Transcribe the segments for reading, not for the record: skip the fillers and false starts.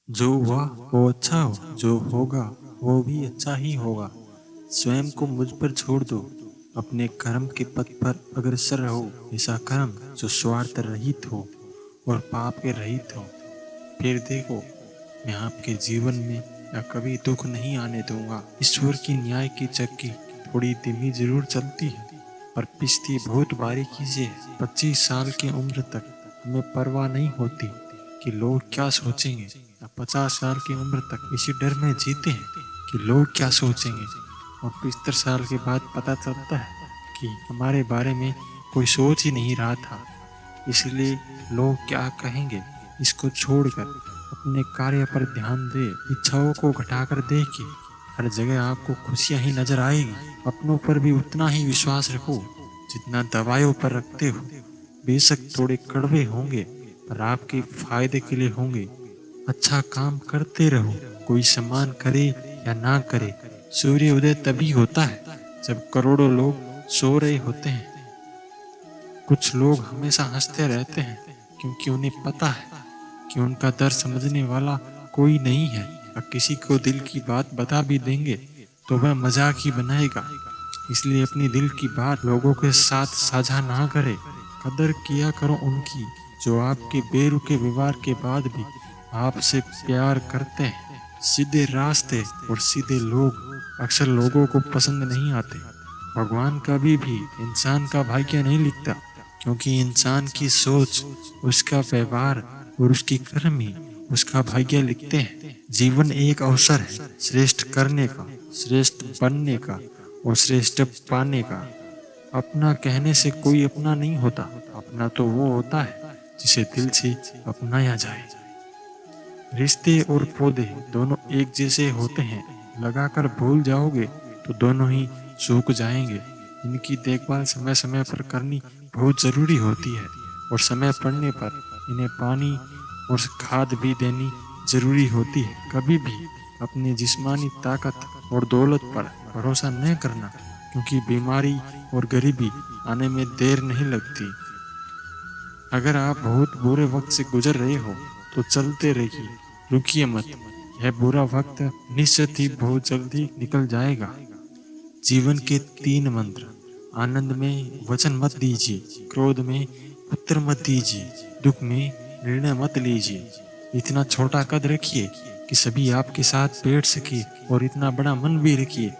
जो हुआ वो अच्छा हो, जो होगा वो भी अच्छा ही होगा। स्वयं को मुझ पर छोड़ दो, अपने कर्म के पथ पर अग्रसर रहो। ऐसा कर्म जो स्वार्थ रहित हो और पाप के रहित हो। फिर देखो, मैं आपके जीवन में या कभी दुख नहीं आने दूंगा। ईश्वर की न्याय की चक्की थोड़ी धीमी जरूर चलती है, पर पिसती बहुत बारीकी से है। 25 साल की उम्र तक हमें परवाह नहीं होती कि लोग क्या सोचेंगे, या 50 साल की उम्र तक इसी डर में जीते हैं कि लोग क्या सोचेंगे। और 75 साल के बाद पता चलता है कि हमारे बारे में कोई सोच ही नहीं रहा था। इसलिए लोग क्या कहेंगे, इसको छोड़कर अपने कार्य पर ध्यान दे। इच्छाओं को घटाकर देखिए, हर जगह आपको खुशियां ही नजर आएगी। अपनों पर भी उतना ही विश्वास रखो जितना दवाइयों पर रखते हो। बेशक थोड़े कड़वे होंगे, पर आपके फायदे के लिए होंगे। अच्छा काम करते रहो, कोई सम्मान करे या ना करे। सूर्य उदय तभी होता है जब करोड़ों लोग सो रहे होते हैं। कुछ लोग हमेशा हंसते रहते हैं क्योंकि उन्हें पता है कि उनका दर्द समझने वाला कोई नहीं है। और किसी को दिल की बात बता भी देंगे तो वह मजाक ही बनाएगा। इसलिए अपनी दिल की बात लोगों के साथ साझा ना करें। कदर किया करो उनकी जो आपके बेरुखे व्यवहार के बाद भी आपसे प्यार करते हैं। सीधे रास्ते और सीधे लोग अक्सर लोगों को पसंद नहीं आते। भगवान कभी भी इंसान का भाग्य नहीं लिखता, क्योंकि इंसान की सोच, उसका व्यवहार और उसकी कर्म ही उसका भाग्य लिखते हैं। जीवन एक अवसर है श्रेष्ठ करने का, श्रेष्ठ बनने का और श्रेष्ठ पाने का। अपना कहने से कोई अपना नहीं होता। अपना तो वो होता है जिसे दिल से अपनाया जाए। रिश्ते और पौधे दोनों एक जैसे होते हैं। लगाकर भूल जाओगे तो दोनों ही सूख जाएंगे। इनकी देखभाल समय समय पर करनी बहुत जरूरी होती है, और समय पड़ने पर इन्हें पानी और खाद भी देनी जरूरी होती है। कभी भी अपनी जिस्मानी ताकत और दौलत पर भरोसा न करना, क्योंकि बीमारी और गरीबी आने में देर नहीं लगती। अगर आप बहुत बुरे वक्त से गुजर रहे हो तो चलते रहिए, रुकिए मत। यह बुरा वक्त निश्चित ही बहुत जल्दी निकल जाएगा। जीवन के 3 मंत्र: आनंद में वचन मत दीजिए, क्रोध में उत्तर मत दीजिए, दुख में निर्णय मत लीजिए। इतना छोटा कद रखिए कि सभी आपके साथ बैठ सके, और इतना बड़ा मन भी रखिए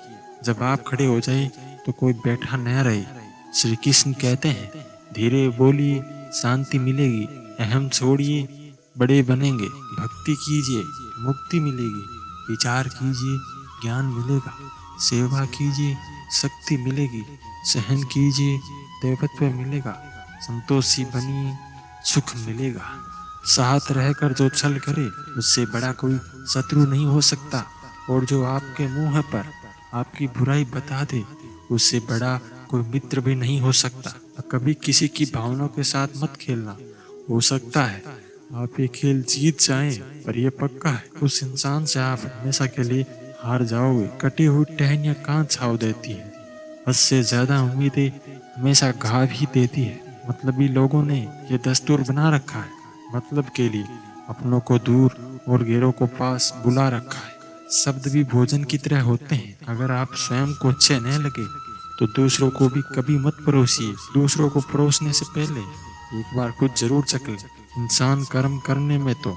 जब आप खड़े हो जाए तो कोई बैठा न रहे। श्री कृष्ण कहते हैं, धीरे बोलिए, शांति मिलेगी। अहम छोड़िए, बड़े बनेंगे। भक्ति कीजिए, मुक्ति मिलेगी। विचार कीजिए, ज्ञान मिलेगा। सेवा कीजिए, शक्ति मिलेगी। सहन कीजिए, देवत्व मिलेगा। संतोषी बनिए, सुख मिलेगा। साथ रहकर जो छल करे उससे बड़ा कोई शत्रु नहीं हो सकता, और जो आपके मुंह पर आपकी बुराई बता दे उससे बड़ा कोई मित्र भी नहीं हो सकता। कभी किसी की भावनाओं के साथ मत खेलना। हो सकता है आप ये खेल जीत जाएं, पर यह पक्का है उस इंसान से आप हमेशा के लिए हार जाओगे। कटी हुई टहनियां कहाँ छाव देती है। हद से ज्यादा उम्मीदें हमेशा घाव ही देती है। मतलबी लोगों ने यह दस्तूर बना रखा है, मतलब के लिए अपनों को दूर और गैरों को पास बुला रखा है। शब्द भी भोजन की तरह होते हैं। अगर आप स्वयं को अच्छे न लगे तो दूसरों को भी कभी मत परोसिए। दूसरों को परोसने से पहले एक बार खुद जरूर चख ले। इंसान कर्म करने में तो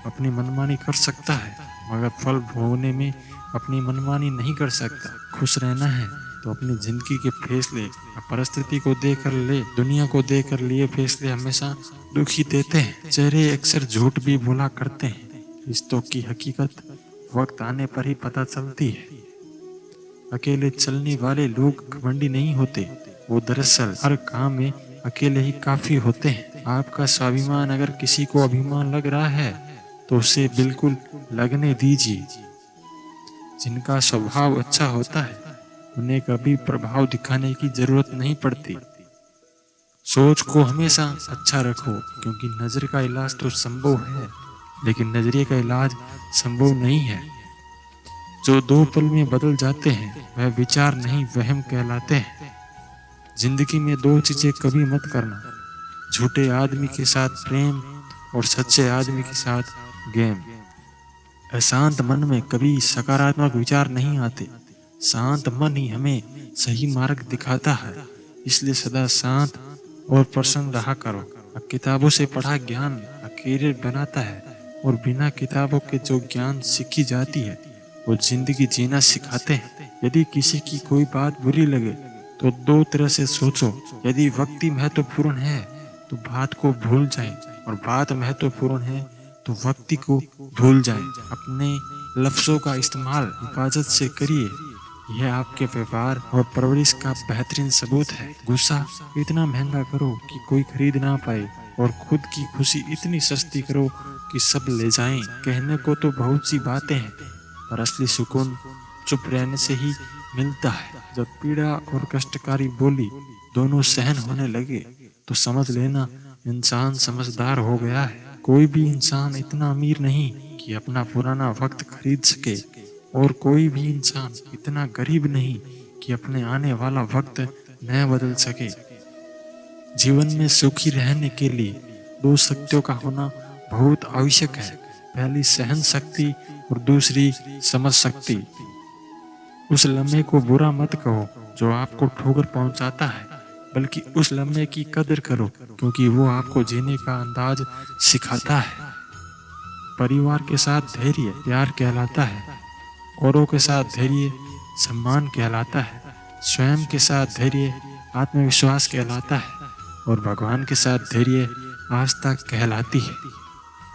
अपनी मनमानी कर सकता है, मगर फल भोगने में अपनी मनमानी नहीं कर सकता। खुश रहना है तो अपनी जिंदगी के फैसले या परिस्थिति को देकर ले। दुनिया को देकर लिए फैसले हमेशा दुखी देते हैं। चेहरे अक्सर झूठ भी बोला करते हैं। रिश्तों की हकीकत वक्त आने पर ही पता चलती है। अकेले चलने वाले लोग घमंडी नहीं होते, वो दरअसल हर काम में अकेले ही काफी होते हैं। आपका स्वाभिमान अगर किसी को अभिमान लग रहा है तो उसे बिल्कुल लगने दीजिए। जिनका स्वभाव अच्छा होता है उन्हें कभी प्रभाव दिखाने की जरूरत नहीं पड़ती। सोच को हमेशा अच्छा रखो, क्योंकि नजर का इलाज तो संभव है, लेकिन नजरिए का इलाज संभव नहीं है। जो 2 पल में बदल जाते हैं वह विचार नहीं, वहम कहलाते हैं। जिंदगी में 2 चीजें कभी मत करना: झूठे आदमी के साथ प्रेम और सच्चे आदमी के साथ गेम। अशांत मन में कभी सकारात्मक विचार नहीं आते। शांत मन ही हमें सही मार्ग दिखाता है। इसलिए सदा शांत और प्रसन्न रहा करो। किताबों से पढ़ा ज्ञान करियर बनाता है, और बिना किताबों के जो ज्ञान सीखी जाती है वो जिंदगी जीना सिखाते हैं। यदि किसी की कोई बात बुरी लगे तो दो तरह से सोचो। यदि व्यक्ति महत्वपूर्ण है तो बात को भूल जाएं, और बात महत्वपूर्ण है तो व्यक्ति को भूल जाएं। अपने लफ्जों का इस्तेमाल हिफाजत से करिए। यह आपके व्यवहार और परवरिश का बेहतरीन सबूत है। गुस्सा इतना महंगा करो कि कोई खरीद ना पाए, और खुद की खुशी इतनी सस्ती करो कि सब ले जाएं। कहने को तो बहुत सी बातें हैं, पर असली सुकून चुप रहने से ही मिलता है। जब पीड़ा और कष्टकारी बोली दोनों सहन होने लगे तो समझ लेना इंसान समझदार हो गया है। कोई भी इंसान इतना अमीर नहीं कि अपना पुराना वक्त खरीद सके, और कोई भी इंसान इतना गरीब नहीं कि अपने आने वाला वक्त न बदल सके। जीवन में सुखी रहने के लिए दो शक्तियों का होना बहुत आवश्यक है। पहली सहन शक्ति और दूसरी समझ शक्ति। उस लम्हे को बुरा मत कहो जो आपको ठोकर पहुंचाता है, बल्कि उस लम्हे की कदर करो, क्योंकि वो आपको जीने का अंदाज सिखाता है। परिवार के साथ धैर्य प्यार कहलाता है, औरों के साथ धैर्य सम्मान कहलाता है, स्वयं के साथ धैर्य आत्मविश्वास कहलाता है, और भगवान के साथ धैर्य आस्था कहलाती है।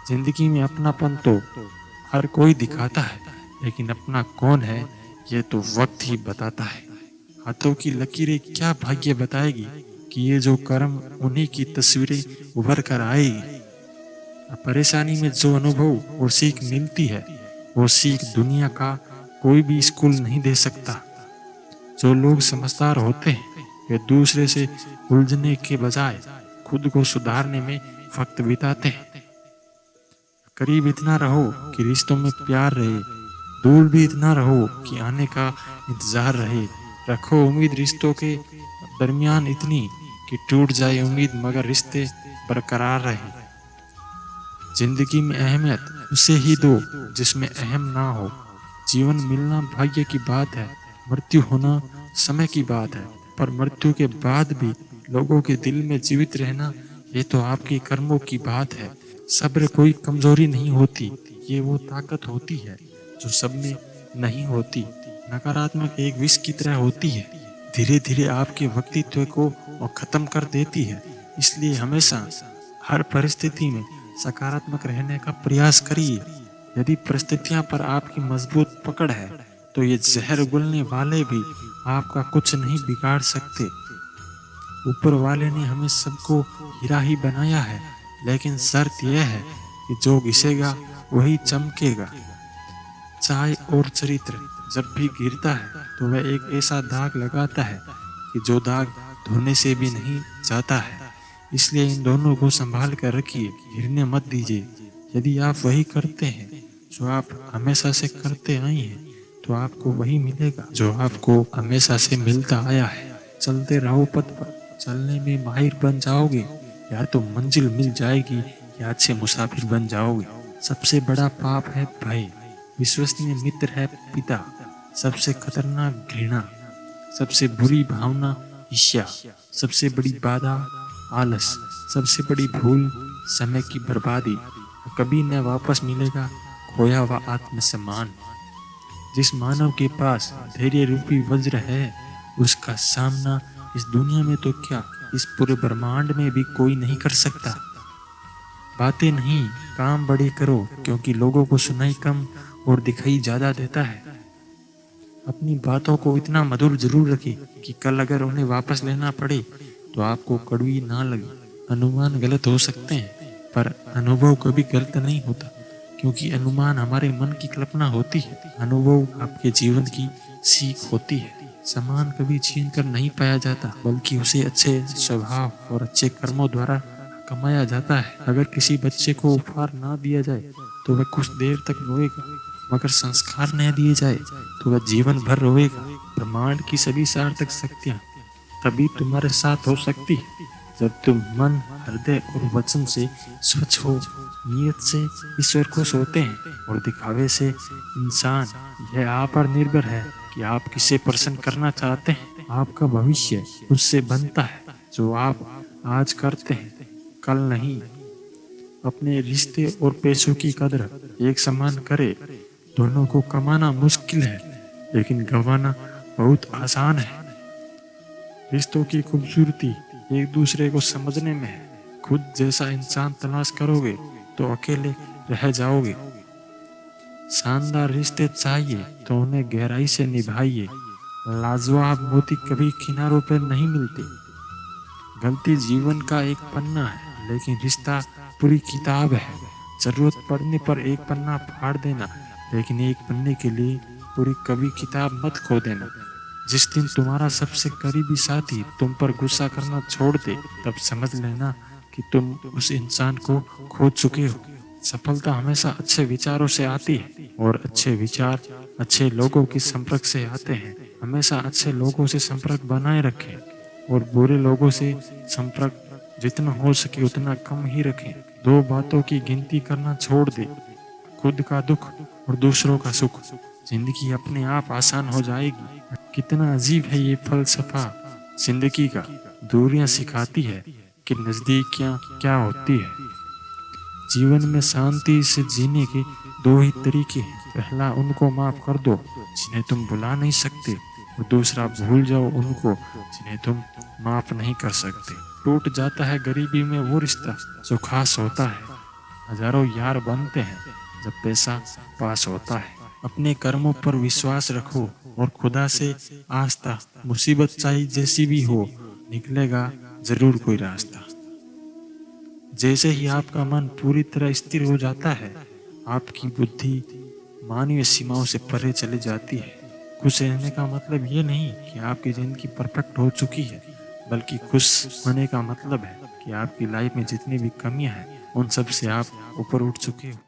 जिंदगी में अपनापन तो हर कोई दिखाता है, लेकिन अपना कौन है ये तो वक्त ही बताता है। हाथों की लकीरें क्या भाग्य बताएगी कि ये जो कर्म उन्हीं की तस्वीरें उभर कर आएगी। परेशानी में जो अनुभव और सीख मिलती है वो सीख दुनिया का कोई भी स्कूल नहीं दे सकता। जो लोग समझदार होते हैं वे दूसरे से उलझने के बजाय खुद को सुधारने में वक्त बिताते हैं। करीब इतना रहो कि रिश्तों में प्यार रहे, दूर भी इतना रहो कि आने का इंतजार रहे। रखो उम्मीद रिश्तों के दरमियान इतनी कि टूट जाए उम्मीद मगर रिश्ते बरकरार रहे। जिंदगी में अहमियत उसे ही दो जिसमें अहम ना हो। जीवन मिलना भाग्य की बात है, मृत्यु होना समय की बात है, पर मृत्यु के बाद भी लोगों के दिल में जीवित रहना ये तो आपके कर्मों की बात है। सब्र कोई कमजोरी नहीं होती, ये वो ताकत होती है जो सब में नहीं होती। नकारात्मक एक विष की तरह होती है, धीरे धीरे आपके व्यक्तित्व को खत्म कर देती है। इसलिए हमेशा हर परिस्थिति में सकारात्मक रहने का प्रयास करिए। यदि परिस्थितियां पर आपकी मजबूत पकड़ है तो ये जहर घुलने वाले भी आपका कुछ नहीं बिगाड़ सकते। ऊपर वाले ने हमें सबको हीरा ही बनाया है, लेकिन शर्त यह है कि जो घिसेगा वही चमकेगा। चाय और चरित्र जब भी गिरता है तो वह एक ऐसा दाग लगाता है कि जो दाग धोने से भी नहीं जाता है। इसलिए इन दोनों को संभाल कर रखिए, गिरने मत दीजिए। यदि आप वही करते हैं जो आप हमेशा से करते आए हैं तो आपको वही मिलेगा जो आपको हमेशा से मिलता आया है। चलते रहो पथ पर, चलने में माहिर बन जाओगे। या तो मंजिल मिल जाएगी या अच्छे मुसाफिर बन जाओगे। सबसे बड़ा पाप है भय, विश्वसनीय मित्र है पिता, सबसे खतरनाक घृणा, सबसे बुरी भावना ईर्ष्या, सबसे बड़ी बाधा आलस, सबसे बड़ी भूल समय की बर्बादी। कभी न वापस मिलेगा खोया हुआ आत्मसम्मान। जिस मानव के पास धैर्य रूपी वज्र है उसका सामना इस दुनिया में तो क्या इस पूरे ब्रह्मांड में भी कोई नहीं कर सकता। बातें नहीं काम बड़े करो, क्योंकि लोगों को सुनाई कम और दिखाई ज्यादा देता है। अपनी बातों को इतना मधुर जरूर रखें कि कल अगर उन्हें वापस लेना पड़े तो आपको कड़वी ना लगे। अनुमान गलत हो सकते हैं पर अनुभव कभी गलत नहीं होता, क्योंकि अनुमान हमारे मन की कल्पना होती है, अनुभव आपके जीवन की सीख होती है। सम्मान कभी छीन कर नहीं पाया जाता, बल्कि उसे अच्छे स्वभाव और अच्छे कर्मों द्वारा कमाया जाता है। अगर किसी बच्चे को उपहार ना दिया जाए तो वह कुछ देर तक रोएगा, मगर संस्कार न दिए जाए तो वह जीवन भर रोएगा। ब्रह्मांड की सभी सार्थक शक्तियाँ तभी तुम्हारे साथ हो सकती है जब तुम मन, हृदय और वचन से स्वच्छ हो। नीयत से ईश्वर खुश होते हैं और दिखावे से इंसान। यह आप पर निर्भर है कि आप किसे प्रसन्न करना चाहते हैं। आपका भविष्य उससे बनता है जो आप आज करते हैं, कल नहीं। अपने रिश्ते और पैसों की कदर एक समान करे। दोनों को कमाना मुश्किल है, लेकिन गंवाना बहुत आसान है। रिश्तों की खूबसूरती एक दूसरे को समझने में है। खुद जैसा इंसान तलाश करोगे तो अकेले रह जाओगे। शानदार रिश्ते चाहिए तो उन्हें गहराई से निभाइए। लाजवाब मोती कभी किनारों पर नहीं मिलते। गलती जीवन का एक पन्ना है, लेकिन रिश्ता पूरी किताब है। जरूरत पड़ने पर एक पन्ना फाड़ देना, लेकिन एक पन्ने के लिए पूरी कभी किताब मत खो देना। जिस दिन तुम्हारा सबसे करीबी साथी तुम पर गुस्सा करना छोड़ दे, तब समझ लेना कि तुम उस इंसान को खो चुके हो। सफलता हमेशा अच्छे विचारों से आती है, और अच्छे विचार अच्छे लोगों के संपर्क से आते हैं। हमेशा अच्छे लोगों से संपर्क बनाए रखें, और बुरे लोगों से संपर्क जितना हो सके उतना कम ही रखें। दो बातों की गिनती करना छोड़ दे, खुद का दुख और दूसरों का सुख। जिंदगी अपने आप आसान हो जाएगी। कितना अजीब है ये फलसफा जिंदगी का। दूरियां सिखाती है कि नजदीकियां क्या होती है। जीवन में शांति से जीने के दो ही तरीके हैं। पहला, उनको माफ कर दो जिन्हें तुम भुला नहीं सकते, और दूसरा, भूल जाओ उनको जिन्हें तुम माफ नहीं कर सकते। टूट जाता है गरीबी में वो रिश्ता जो खास होता है। हजारों यार बनते हैं जब पैसा पास होता है। अपने कर्मों पर विश्वास रखो और खुदा से आस्था। मुसीबत चाहे जैसी भी हो, निकलेगा जरूर कोई रास्ता। जैसे ही आपका मन पूरी तरह स्थिर हो जाता है, आपकी बुद्धि मानवीय सीमाओं से परे चली जाती है। खुश रहने का मतलब ये नहीं कि आपकी जिंदगी परफेक्ट हो चुकी है, बल्कि खुश होने का मतलब है कि आपकी लाइफ में जितनी भी कमियां हैं, उन सब से आप ऊपर उठ चुके हो।